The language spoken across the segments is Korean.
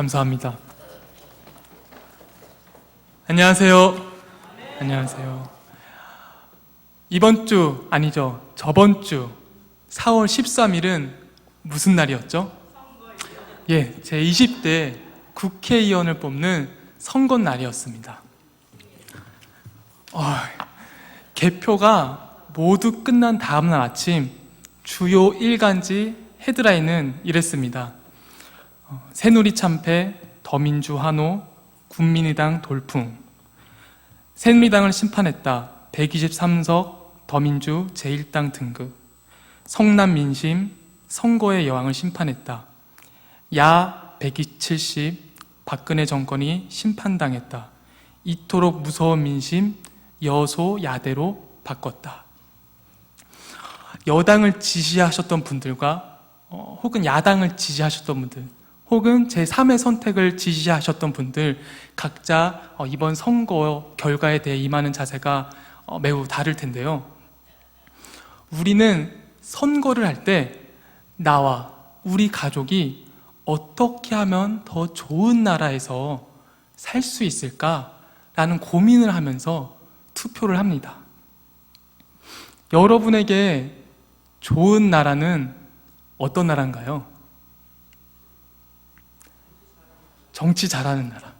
감사합니다. 안녕하세요. 안녕하세요. 이번 주, 아니죠. 저번 주 4월 13일은 무슨 날이었죠? 예, 제 20대 국회의원을 뽑는 선거 날이었습니다. 개표가 모두 끝난 다음날 아침 주요 일간지 헤드라인은 이랬습니다. 새누리 참패, 더민주 환호, 국민의당 돌풍. 새누리당을 심판했다. 123석 더민주 제1당 등극. 성남 민심, 선거의 여왕을 심판했다. 야 170, 박근혜 정권이 심판당했다. 이토록 무서운 민심, 여소 야대로 바꿨다. 여당을 지지하셨던 분들과 혹은 야당을 지지하셨던 분들, 혹은 제3의 선택을 지지하셨던 분들, 각자 이번 선거 결과에 대해 임하는 자세가 매우 다를 텐데요. 우리는 선거를 할 때 나와 우리 가족이 어떻게 하면 더 좋은 나라에서 살 수 있을까라는 고민을 하면서 투표를 합니다. 여러분에게 좋은 나라는 어떤 나라인가요? 정치 잘하는 나라.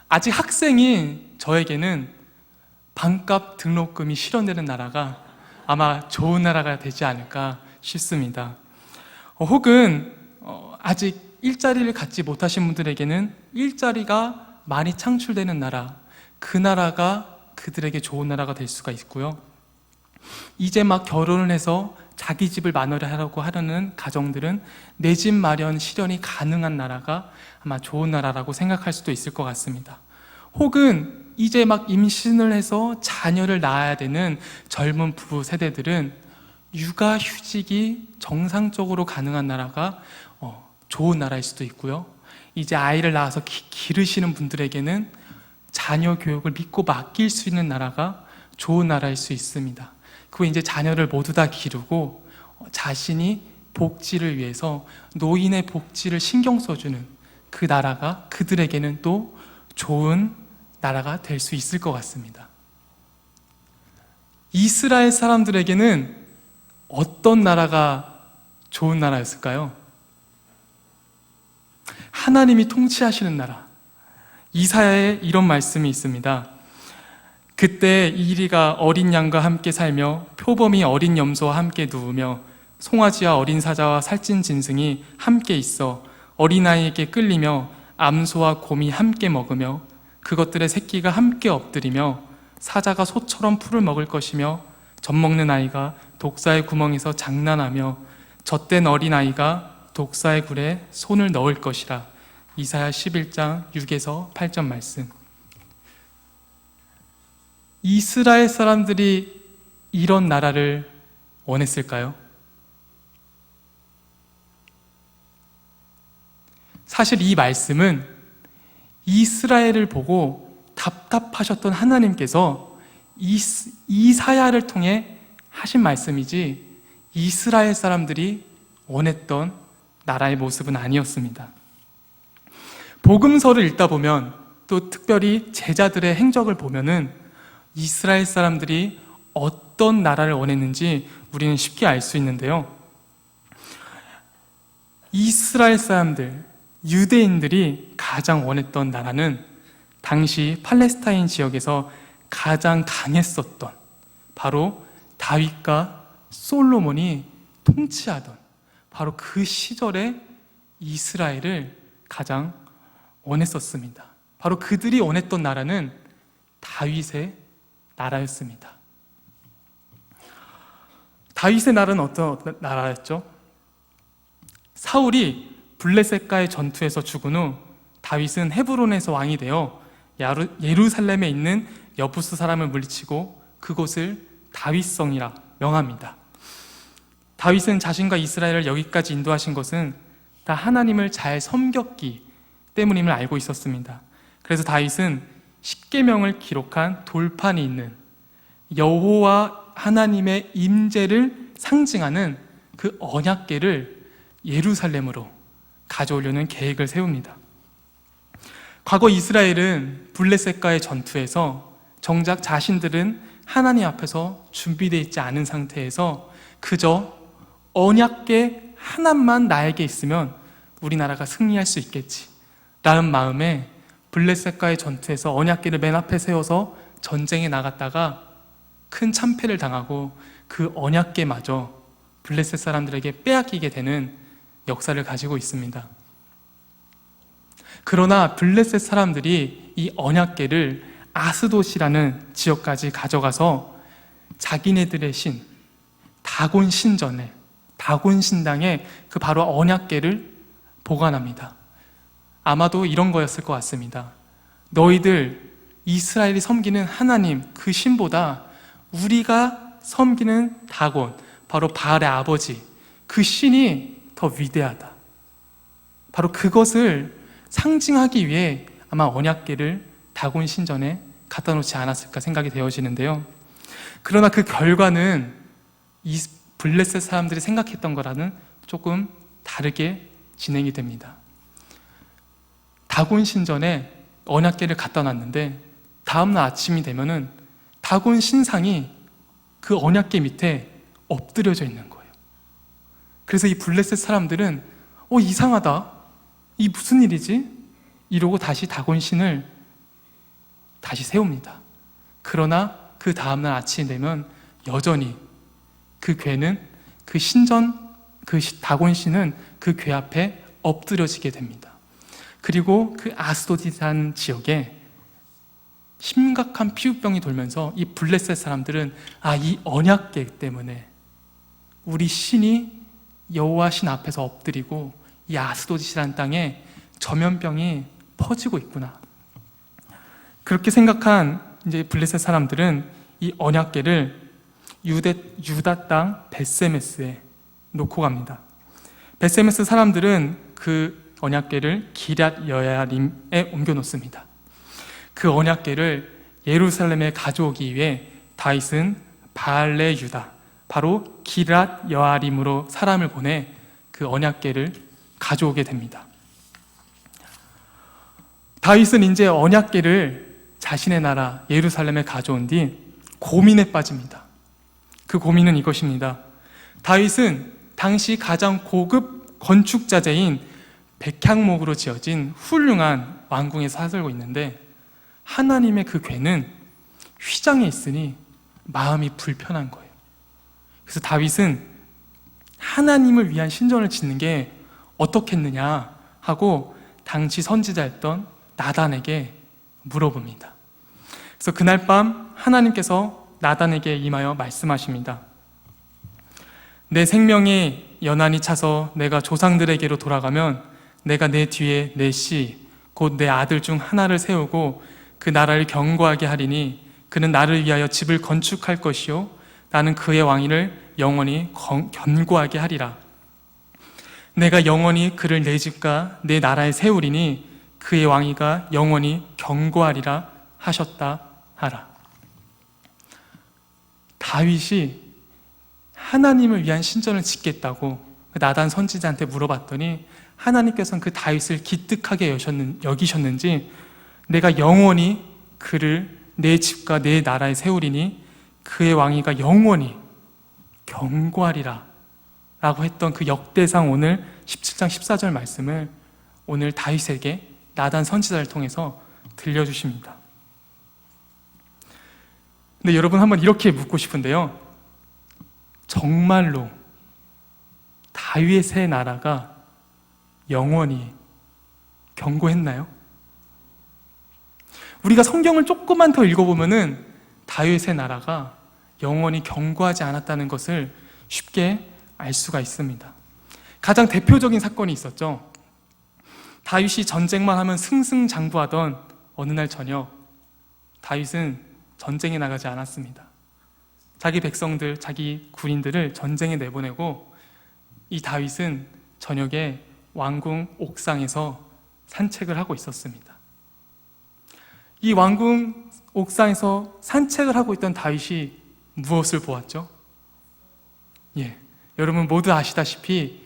아직 학생인 저에게는 반값 등록금이 실현되는 나라가 아마 좋은 나라가 되지 않을까 싶습니다. 혹은 아직 일자리를 갖지 못하신 분들에게는 일자리가 많이 창출되는 나라, 그 나라가 그들에게 좋은 나라가 될 수가 있고요. 이제 막 결혼을 해서 자기 집을 마련하려고 하려는 가정들은 내 집 마련 실현이 가능한 나라가 아마 좋은 나라라고 생각할 수도 있을 것 같습니다. 혹은 이제 막 임신을 해서 자녀를 낳아야 되는 젊은 부부 세대들은 육아휴직이 정상적으로 가능한 나라가 좋은 나라일 수도 있고요. 이제 아이를 낳아서 기르시는 분들에게는 자녀 교육을 믿고 맡길 수 있는 나라가 좋은 나라일 수 있습니다. 그리고 이제 자녀를 모두 다 기르고 자신이 복지를 위해서 노인의 복지를 신경 써주는 그 나라가 그들에게는 또 좋은 나라가 될 수 있을 것 같습니다. 이스라엘 사람들에게는 어떤 나라가 좋은 나라였을까요? 하나님이 통치하시는 나라. 이사야에 이런 말씀이 있습니다. 그때 이리가 어린 양과 함께 살며 표범이 어린 염소와 함께 누우며 송아지와 어린 사자와 살찐 짐승이 함께 있어 어린아이에게 끌리며 암소와 곰이 함께 먹으며 그것들의 새끼가 함께 엎드리며 사자가 소처럼 풀을 먹을 것이며 젖먹는 아이가 독사의 구멍에서 장난하며 젖된 어린아이가 독사의 굴에 손을 넣을 것이라. 이사야 11장 6에서 8절 말씀. 이스라엘 사람들이 이런 나라를 원했을까요? 사실 이 말씀은 이스라엘을 보고 답답하셨던 하나님께서 이사야를 통해 하신 말씀이지 이스라엘 사람들이 원했던 나라의 모습은 아니었습니다. 복음서를 읽다 보면 또 특별히 제자들의 행적을 보면은 이스라엘 사람들이 어떤 나라를 원했는지 우리는 쉽게 알 수 있는데요. 이스라엘 사람들, 유대인들이 가장 원했던 나라는 당시 팔레스타인 지역에서 가장 강했었던 바로 다윗과 솔로몬이 통치하던 바로 그 시절의 이스라엘을 가장 원했었습니다. 바로 그들이 원했던 나라는 다윗의 나라였습니다. 다윗의 나라는 어떤 나라였죠? 사울이 블레셋과의 전투에서 죽은 후 다윗은 헤브론에서 왕이 되어 예루살렘에 있는 여부스 사람을 물리치고 그곳을 다윗성이라 명합니다. 다윗은 자신과 이스라엘을 여기까지 인도하신 것은 다 하나님을 잘 섬겼기 때문임을 알고 있었습니다. 그래서 다윗은 십계명을 기록한 돌판이 있는 여호와 하나님의 임재를 상징하는 그 언약궤를 예루살렘으로 가져오려는 계획을 세웁니다. 과거 이스라엘은 블레셋과의 전투에서 정작 자신들은 하나님 앞에서 준비되어 있지 않은 상태에서 그저 언약궤 하나만 나에게 있으면 우리나라가 승리할 수 있겠지 라는 마음에 블레셋과의 전투에서 언약궤를 맨 앞에 세워서 전쟁에 나갔다가 큰 참패를 당하고 그 언약궤마저 블레셋 사람들에게 빼앗기게 되는 역사를 가지고 있습니다. 그러나 블레셋 사람들이 이 언약궤를 아스돗이라는 지역까지 가져가서 자기네들의 신 다곤 신전에, 다곤 신당에 그 바로 언약궤를 보관합니다. 아마도 이런 거였을 것 같습니다. 너희들 이스라엘이 섬기는 하나님 그 신보다 우리가 섬기는 다곤, 바로 바알의 아버지 그 신이 더 위대하다. 바로 그것을 상징하기 위해 아마 언약궤를 다곤 신전에 갖다 놓지 않았을까 생각이 되어지는데요. 그러나 그 결과는 이 블레셋 사람들이 생각했던 거라는 조금 다르게 진행이 됩니다. 다곤 신전에 언약궤를 갖다 놨는데 다음날 아침이 되면은 다곤 신상이 그 언약궤 밑에 엎드려져 있는 거예요. 그래서 이 블레셋 사람들은 이상하다. 이 무슨 일이지? 이러고 다시 다곤 신을 다시 세웁니다. 그러나 그 다음날 아침이 되면 여전히 그 궤는 그 신전, 그 다곤 신은 그 궤 앞에 엎드려지게 됩니다. 그리고 그 아스도디산 지역에 심각한 피부병이 돌면서 이 블레셋 사람들은 이 언약궤 때문에 우리 신이 여호와 신 앞에서 엎드리고 이 아스도디라는 땅에 전염병이 퍼지고 있구나. 그렇게 생각한 이제 블레셋 사람들은 이 언약궤를 유다 땅 벳세메스에 놓고 갑니다. 벳세메스 사람들은 그 언약궤를 기럇 여야림에 옮겨 놓습니다. 그 언약궤를 예루살렘에 가져오기 위해 다윗은 바알레 유다, 바로 기럇 여아림으로 사람을 보내 그 언약궤를 가져오게 됩니다. 다윗은 이제 언약궤를 자신의 나라 예루살렘에 가져온 뒤 고민에 빠집니다. 그 고민은 이것입니다. 다윗은 당시 가장 고급 건축자재인 백향목으로 지어진 훌륭한 왕궁에서 살고 있는데 하나님의 그 궤는 휘장에 있으니 마음이 불편한 거예요. 그래서 다윗은 하나님을 위한 신전을 짓는 게 어떻겠느냐 하고 당시 선지자였던 나단에게 물어봅니다. 그래서 그날 밤 하나님께서 나단에게 임하여 말씀하십니다. 내 생명이 연한이 차서 내가 조상들에게로 돌아가면 내가 내 뒤에 내 씨, 곧 내 아들 중 하나를 세우고 그 나라를 견고하게 하리니 그는 나를 위하여 집을 건축할 것이요 나는 그의 왕위를 영원히 견고하게 하리라. 내가 영원히 그를 내 집과 내 나라에 세우리니 그의 왕위가 영원히 견고하리라 하셨다 하라. 다윗이 하나님을 위한 신전을 짓겠다고 나단 선지자한테 물어봤더니 하나님께서는 그 다윗을 기특하게 여기셨는지 내가 영원히 그를 내 집과 내 나라에 세우리니 그의 왕위가 영원히 견고하리라 라고 했던 그 역대상 오늘 17장 14절 말씀을 오늘 다윗에게 나단 선지자를 통해서 들려주십니다. 근데 여러분 한번 이렇게 묻고 싶은데요. 정말로 다윗의 나라가 영원히 견고했나요? 우리가 성경을 조금만 더 읽어보면은 다윗의 나라가 영원히 견고하지 않았다는 것을 쉽게 알 수가 있습니다. 가장 대표적인 사건이 있었죠. 다윗이 전쟁만 하면 승승장구하던 어느 날 저녁 다윗은 전쟁에 나가지 않았습니다. 자기 백성들, 자기 군인들을 전쟁에 내보내고 이 다윗은 저녁에 왕궁 옥상에서 산책을 하고 있었습니다. 이 왕궁 옥상에서 산책을 하고 있던 다윗이 무엇을 보았죠? 여러분 모두 아시다시피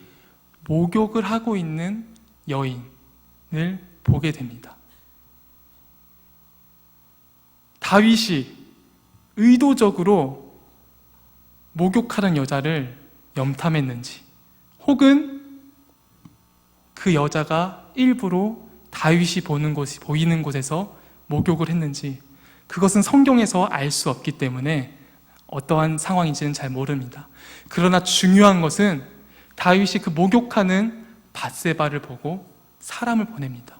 목욕을 하고 있는 여인을 보게 됩니다. 다윗이 의도적으로 목욕하는 여자를 염탐했는지, 혹은 그 여자가 일부러 다윗이 보이는 곳에서 목욕을 했는지, 그것은 성경에서 알 수 없기 때문에 어떠한 상황인지는 잘 모릅니다. 그러나 중요한 것은 다윗이 그 목욕하는 밧세바를 보고 사람을 보냅니다.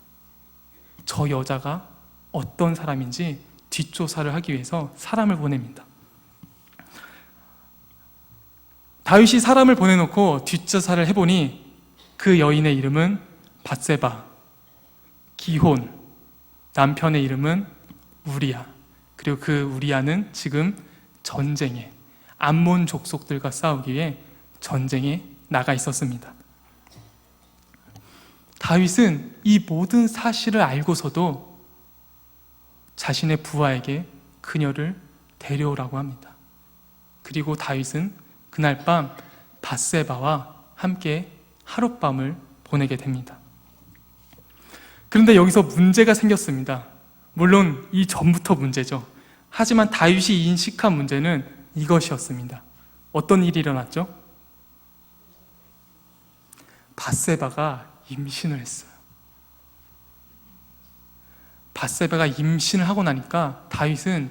저 여자가 어떤 사람인지 뒷조사를 하기 위해서 사람을 보냅니다. 다윗이 사람을 보내놓고 뒷조사를 해보니 그 여인의 이름은 밧세바, 기혼, 남편의 이름은 우리야. 그리고 그 우리야는 지금 전쟁에, 암몬 족속들과 싸우기 위해 전쟁에 나가 있었습니다. 다윗은 이 모든 사실을 알고서도 자신의 부하에게 그녀를 데려오라고 합니다. 그리고 다윗은 그날 밤 밧세바와 함께 하룻밤을 보내게 됩니다. 그런데 여기서 문제가 생겼습니다. 물론 이 전부터 문제죠. 하지만 다윗이 인식한 문제는 이것이었습니다. 어떤 일이 일어났죠? 밧세바가 임신을 했어요. 밧세바가 임신을 하고 나니까 다윗은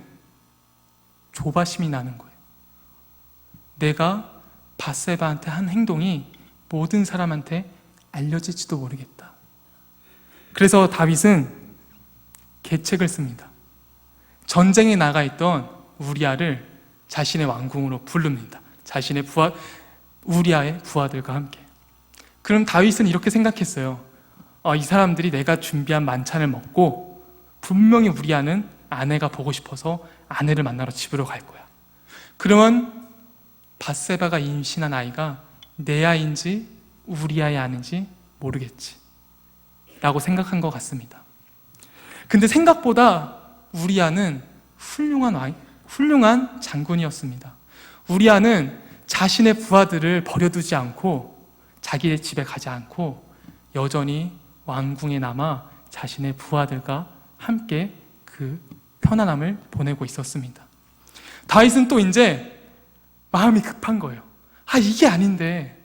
조바심이 나는 거예요. 내가 밧세바한테 한 행동이 모든 사람한테 알려질지도 모르겠다. 그래서 다윗은 계책을 씁니다. 전쟁에 나가 있던 우리아를 자신의 왕궁으로 부릅니다. 자신의 우리아의 부하들과 함께. 그럼 다윗은 이렇게 생각했어요. 이 사람들이 내가 준비한 만찬을 먹고 분명히 우리아는 아내가 보고 싶어서 아내를 만나러 집으로 갈 거야. 그러면 밧세바가 임신한 아이가 내 아이인지 우리아의 아내인지 모르겠지 라고 생각한 것 같습니다. 근데 생각보다 우리아는 훌륭한 장군이었습니다. 우리아는 자신의 부하들을 버려두지 않고 자기의 집에 가지 않고 여전히 왕궁에 남아 자신의 부하들과 함께 그 편안함을 보내고 있었습니다. 다윗은 또 이제 마음이 급한 거예요. 이게 아닌데,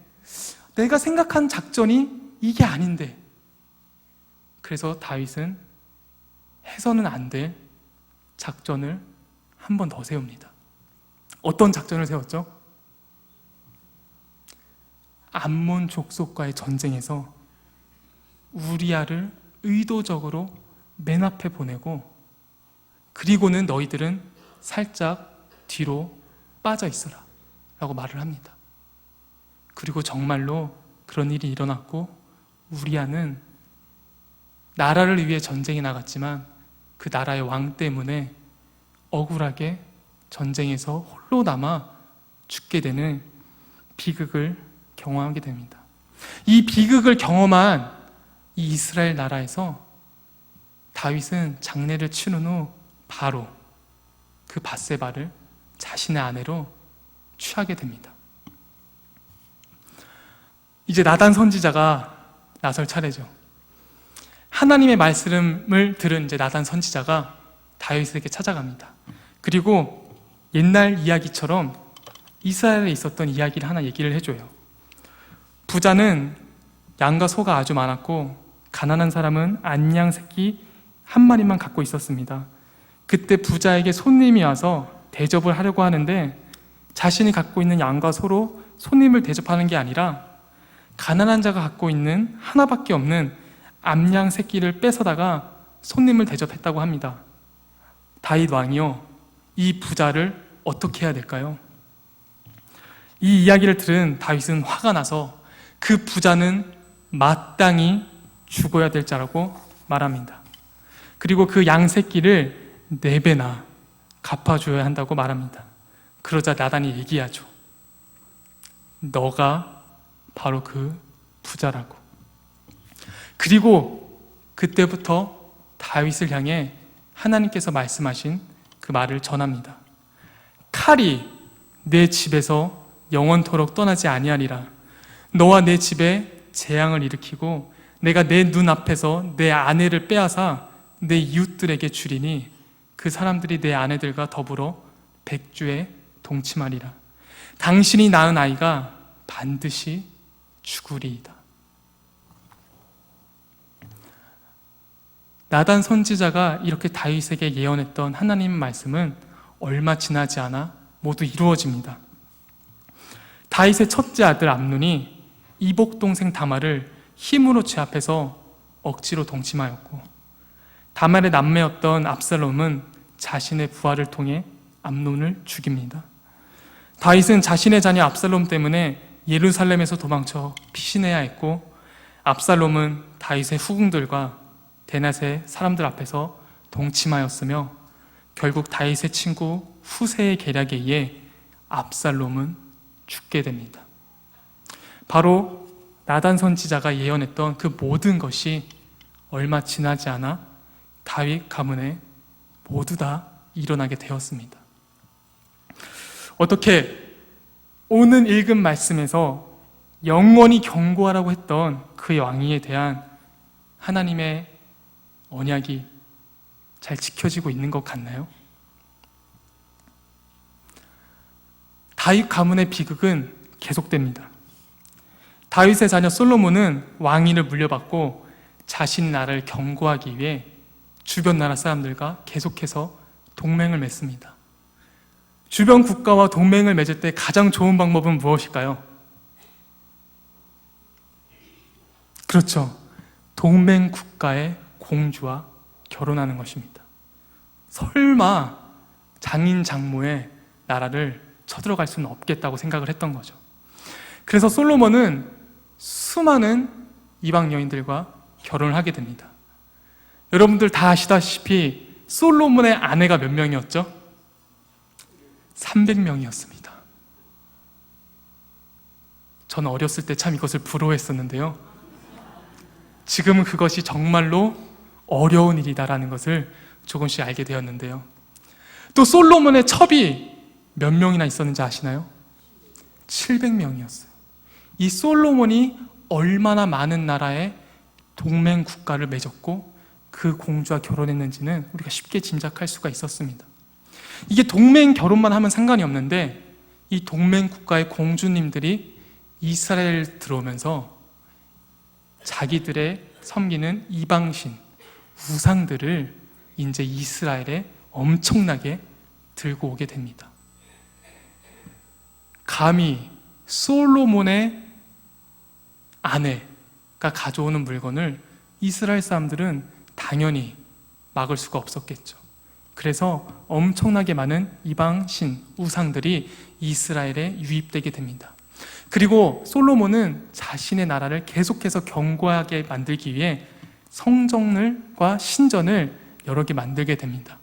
내가 생각한 작전이 이게 아닌데. 그래서 다윗은 해서는 안 될 작전을 한 번 더 세웁니다. 어떤 작전을 세웠죠? 암몬 족속과의 전쟁에서 우리아를 의도적으로 맨 앞에 보내고, 그리고는 너희들은 살짝 뒤로 빠져 있어라 라고 말을 합니다. 그리고 정말로 그런 일이 일어났고, 우리아는 나라를 위해 전쟁에 나갔지만 그 나라의 왕 때문에 억울하게 전쟁에서 홀로 남아 죽게 되는 비극을 경험하게 됩니다. 이 비극을 경험한 이 이스라엘 나라에서 다윗은 장례를 치른 후 바로 그 밧세바를 자신의 아내로 취하게 됩니다. 이제 나단 선지자가 나설 차례죠. 하나님의 말씀을 들은 이제 나단 선지자가 다윗에게 찾아갑니다. 그리고 옛날 이야기처럼 이스라엘에 있었던 이야기를 하나 얘기를 해줘요. 부자는 양과 소가 아주 많았고 가난한 사람은 안양 새끼 한 마리만 갖고 있었습니다. 그때 부자에게 손님이 와서 대접을 하려고 하는데 자신이 갖고 있는 양과 소로 손님을 대접하는 게 아니라 가난한 자가 갖고 있는 하나밖에 없는 암양 새끼를 뺏어다가 손님을 대접했다고 합니다. 다윗 왕이요, 이 부자를 어떻게 해야 될까요? 이 이야기를 들은 다윗은 화가 나서 그 부자는 마땅히 죽어야 될 자라고 말합니다. 그리고 그 양 새끼를 4배나 갚아줘야 한다고 말합니다. 그러자 나단이 얘기하죠. 너가 바로 그 부자라고. 그리고 그때부터 다윗을 향해 하나님께서 말씀하신 그 말을 전합니다. 칼이 내 집에서 영원토록 떠나지 아니하리라. 너와 내 집에 재앙을 일으키고 내가 내 눈앞에서 내 아내를 빼앗아 내 이웃들에게 주리니 그 사람들이 내 아내들과 더불어 백주에 동침하리라. 당신이 낳은 아이가 반드시 죽으리이다. 나단 선지자가 이렇게 다윗에게 예언했던 하나님의 말씀은 얼마 지나지 않아 모두 이루어집니다. 다윗의 첫째 아들 암논이 이복 동생 다말을 힘으로 제압해서 억지로 동침하였고, 다말의 남매였던 압살롬은 자신의 부하를 통해 암논을 죽입니다. 다윗은 자신의 자녀 압살롬 때문에 예루살렘에서 도망쳐 피신해야 했고, 압살롬은 다윗의 후궁들과 데낫의 사람들 앞에서 동침하였으며, 결국 다윗의 친구 후세의 계략에 의해 압살롬은 죽게 됩니다. 바로 나단 선지자가 예언했던 그 모든 것이 얼마 지나지 않아 다윗 가문에 모두 다 일어나게 되었습니다. 어떻게 오늘 읽은 말씀에서 영원히 경고하라고 했던 그 왕위에 대한 하나님의 언약이 잘 지켜지고 있는 것 같나요? 다윗 가문의 비극은 계속됩니다. 다윗의 자녀 솔로몬은 왕위를 물려받고 자신 나라를 경고하기 위해 주변 나라 사람들과 계속해서 동맹을 맺습니다. 주변 국가와 동맹을 맺을 때 가장 좋은 방법은 무엇일까요? 그렇죠. 동맹 국가의 공주와 결혼하는 것입니다. 설마 장인 장모의 나라를 쳐들어갈 수는 없겠다고 생각을 했던 거죠. 그래서 솔로몬은 수많은 이방 여인들과 결혼을 하게 됩니다. 여러분들 다 아시다시피 솔로몬의 아내가 몇 명이었죠? 300명이었습니다. 저는 어렸을 때 참 이것을 부러워했었는데요. 지금은 그것이 정말로 어려운 일이다라는 것을 조금씩 알게 되었는데요. 또 솔로몬의 첩이 몇 명이나 있었는지 아시나요? 700명이었어요. 이 솔로몬이 얼마나 많은 나라의 동맹 국가를 맺었고 그 공주와 결혼했는지는 우리가 쉽게 짐작할 수가 있었습니다. 이게 동맹 결혼만 하면 상관이 없는데, 이 동맹 국가의 공주님들이 이스라엘 들어오면서 자기들의 섬기는 이방신, 우상들을 이제 이스라엘에 엄청나게 들고 오게 됩니다. 감히 솔로몬의 아내가 가져오는 물건을 이스라엘 사람들은 당연히 막을 수가 없었겠죠. 그래서 엄청나게 많은 이방신, 우상들이 이스라엘에 유입되게 됩니다. 그리고 솔로몬은 자신의 나라를 계속해서 견고하게 만들기 위해 성전과 신전을 여러 개 만들게 됩니다.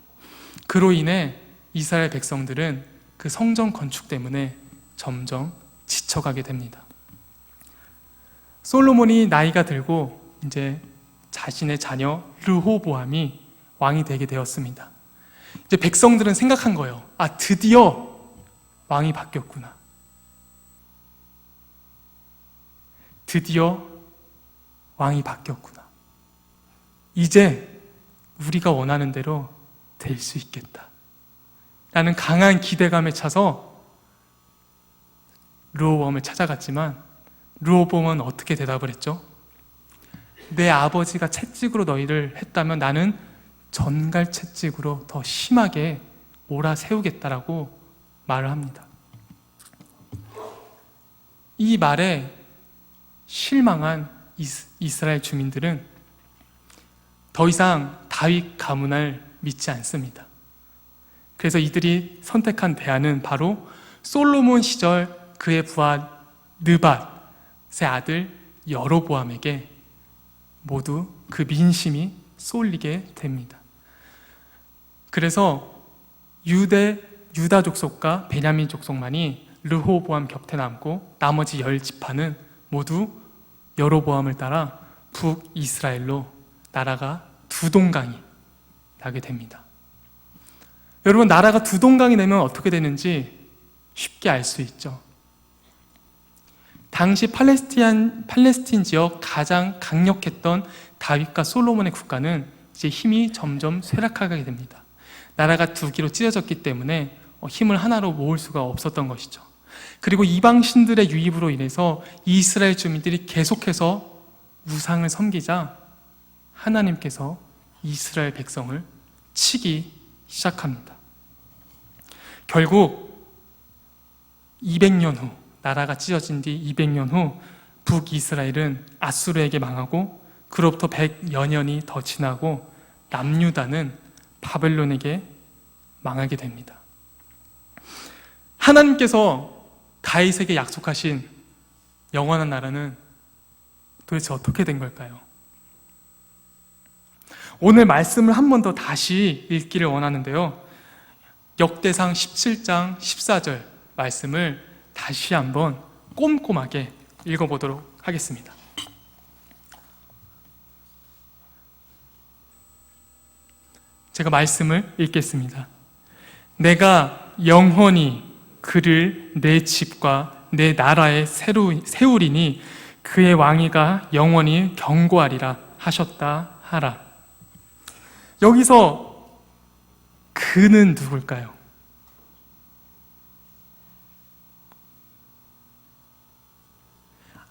그로 인해 이스라엘 백성들은 그 성전 건축 때문에 점점 지쳐가게 됩니다. 솔로몬이 나이가 들고 이제 자신의 자녀 르호보암이 왕이 되게 되었습니다. 이제 백성들은 생각한 거예요. 아, 드디어 왕이 바뀌었구나. 드디어 왕이 바뀌었구나. 이제 우리가 원하는 대로 될 수 있겠다 라는 강한 기대감에 차서 르호보암을 찾아갔지만, 르호보암은 어떻게 대답을 했죠? 내 아버지가 채찍으로 너희를 했다면 나는 전갈 채찍으로 더 심하게 몰아세우겠다라고 말을 합니다. 이 말에 실망한 이스라엘 주민들은 더 이상 다윗 가문을 믿지 않습니다. 그래서 이들이 선택한 대안은 바로 솔로몬 시절 그의 부하 느밧의 아들 여로보암에게 모두 그 민심이 쏠리게 됩니다. 그래서 유다 족속과 베냐민 족속만이 르호보암 곁에 남고 나머지 10지파는 모두 여로보암을 따라 북이스라엘로 나라가 두 동강이 나게 됩니다. 여러분, 나라가 두 동강이 되면 어떻게 되는지 쉽게 알 수 있죠. 당시 팔레스틴 지역 가장 강력했던 다윗과 솔로몬의 국가는 이제 힘이 점점 쇠락하게 됩니다. 나라가 두 개로 찢어졌기 때문에 힘을 하나로 모을 수가 없었던 것이죠. 그리고 이방신들의 유입으로 인해서 이스라엘 주민들이 계속해서 우상을 섬기자 하나님께서 이스라엘 백성을 치기 시작합니다. 결국 200년 후, 나라가 찢어진 뒤 200년 후 북이스라엘은 아수르에게 망하고 그로부터 100여 년이 더 지나고 남유다는 바벨론에게 망하게 됩니다. 하나님께서 다윗에게 약속하신 영원한 나라는 도대체 어떻게 된 걸까요? 오늘 말씀을 한 번 더 다시 읽기를 원하는데요. 역대상 17장 14절 말씀을 다시 한번 꼼꼼하게 읽어보도록 하겠습니다. 제가 말씀을 읽겠습니다. 내가 영원히 그를 내 집과 내 나라에 세우리니 그의 왕위가 영원히 견고하리라 하셨다 하라. 여기서 그는 누굴까요?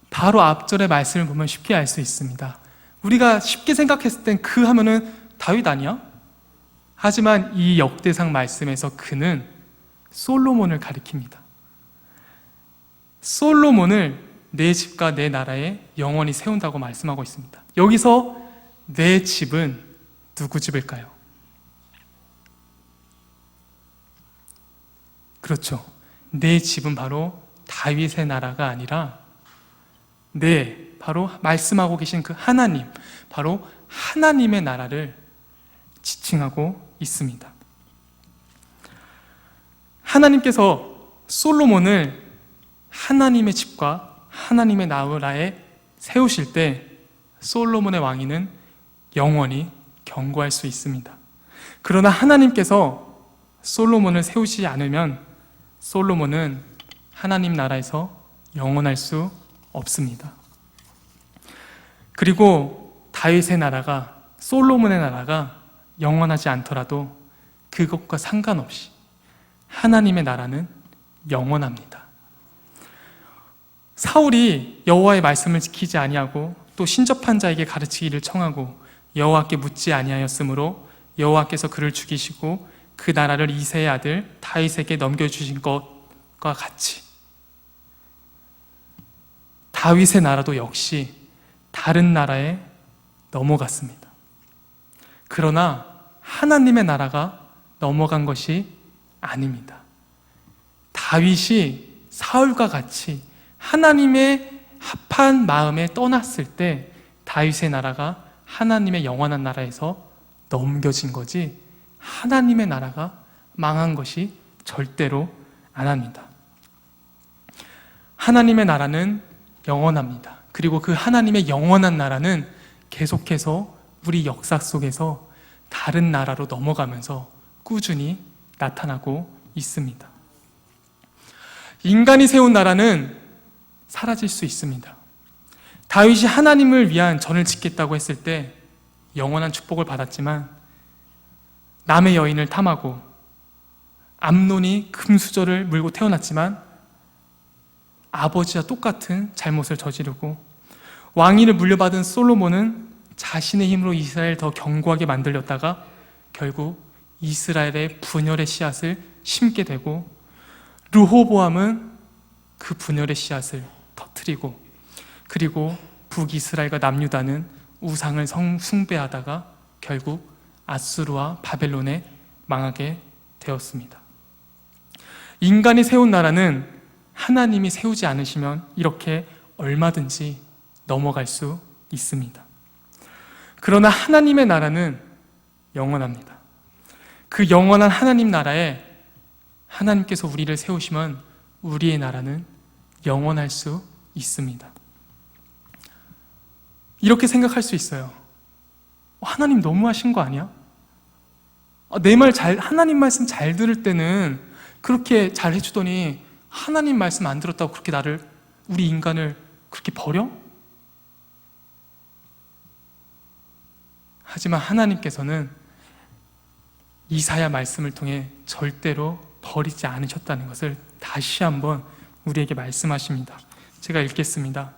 바로 앞절의 말씀을 보면 쉽게 알 수 있습니다. 우리가 쉽게 생각했을 땐 그 하면은 다윗 아니야? 하지만 이 역대상 말씀에서 그는 솔로몬을 가리킵니다. 솔로몬을 내 집과 내 나라에 영원히 세운다고 말씀하고 있습니다. 여기서 내 집은 누구 집일까요? 그렇죠. 내 집은 바로 다윗의 나라가 아니라 바로 말씀하고 계신 그 하나님, 바로 하나님의 나라를 지칭하고 있습니다. 하나님께서 솔로몬을 하나님의 집과 하나님의 나라에 세우실 때 솔로몬의 왕위는 영원히 견고할 수 있습니다. 그러나 하나님께서 솔로몬을 세우시지 않으면 솔로몬은 하나님 나라에서 영원할 수 없습니다. 그리고 다윗의 나라가, 솔로몬의 나라가 영원하지 않더라도 그것과 상관없이 하나님의 나라는 영원합니다. 사울이 여호와의 말씀을 지키지 아니하고 또 신접한 자에게 가르치기를 청하고 여호와께 묻지 아니하였으므로 여호와께서 그를 죽이시고 그 나라를 이새의 아들 다윗에게 넘겨주신 것과 같이 다윗의 나라도 역시 다른 나라에 넘어갔습니다. 그러나 하나님의 나라가 넘어간 것이 아닙니다. 다윗이 사울과 같이 하나님의 합한 마음에 떠났을 때 다윗의 나라가 하나님의 영원한 나라에서 넘겨진 거지 하나님의 나라가 망한 것이 절대로 아닙니다. 하나님의 나라는 영원합니다. 그리고 그 하나님의 영원한 나라는 계속해서 우리 역사 속에서 다른 나라로 넘어가면서 꾸준히 나타나고 있습니다. 인간이 세운 나라는 사라질 수 있습니다. 다윗이 하나님을 위한 전을 짓겠다고 했을 때 영원한 축복을 받았지만 남의 여인을 탐하고 암논이 금수저를 물고 태어났지만 아버지와 똑같은 잘못을 저지르고 왕위를 물려받은 솔로몬은 자신의 힘으로 이스라엘을 더 견고하게 만들렸다가 결국 이스라엘의 분열의 씨앗을 심게 되고 르호보암은 그 분열의 씨앗을 터뜨리고 그리고 북이스라엘과 남유다는 우상을 숭배하다가 결국 아수르와 바벨론에 망하게 되었습니다. 인간이 세운 나라는 하나님이 세우지 않으시면 이렇게 얼마든지 넘어갈 수 있습니다. 그러나 하나님의 나라는 영원합니다. 그 영원한 하나님 나라에 하나님께서 우리를 세우시면 우리의 나라는 영원할 수 있습니다. 이렇게 생각할 수 있어요. 하나님 너무하신 거 아니야? 하나님 말씀 잘 들을 때는 그렇게 잘 해주더니 하나님 말씀 안 들었다고 그렇게 우리 인간을 그렇게 버려? 하지만 하나님께서는 이사야 말씀을 통해 절대로 버리지 않으셨다는 것을 다시 한번 우리에게 말씀하십니다. 제가 읽겠습니다.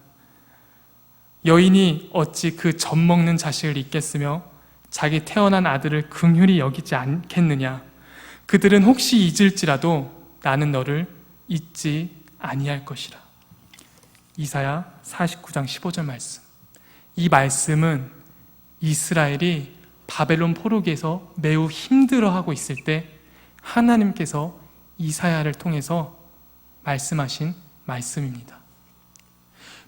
여인이 어찌 그 젖 먹는 자식을 잊겠으며 자기 태어난 아들을 긍휼히 여기지 않겠느냐. 그들은 혹시 잊을지라도 나는 너를 잊지 아니할 것이라. 이사야 49장 15절 말씀. 이 말씀은 이스라엘이 바벨론 포로기에서 매우 힘들어하고 있을 때 하나님께서 이사야를 통해서 말씀하신 말씀입니다.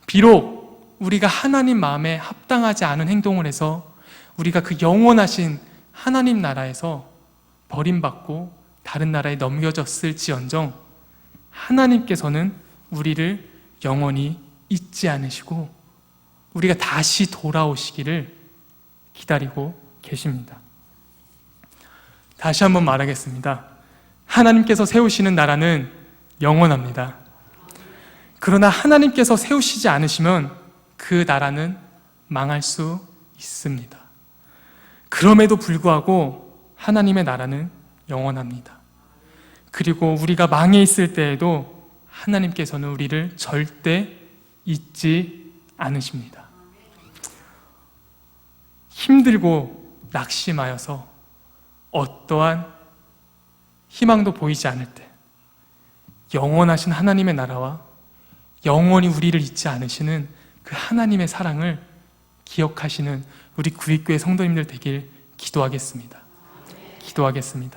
비록 우리가 하나님 마음에 합당하지 않은 행동을 해서 우리가 그 영원하신 하나님 나라에서 버림받고 다른 나라에 넘겨졌을지언정 하나님께서는 우리를 영원히 잊지 않으시고 우리가 다시 돌아오시기를 기다리고 계십니다. 다시 한번 말하겠습니다. 하나님께서 세우시는 나라는 영원합니다. 그러나 하나님께서 세우시지 않으시면 그 나라는 망할 수 있습니다. 그럼에도 불구하고 하나님의 나라는 영원합니다. 그리고 우리가 망해 있을 때에도 하나님께서는 우리를 절대 잊지 않으십니다. 힘들고 낙심하여서 어떠한 희망도 보이지 않을 때 영원하신 하나님의 나라와 영원히 우리를 잊지 않으시는 그 하나님의 사랑을 기억하시는 우리 구입교회 성도님들 되길 기도하겠습니다. 기도하겠습니다.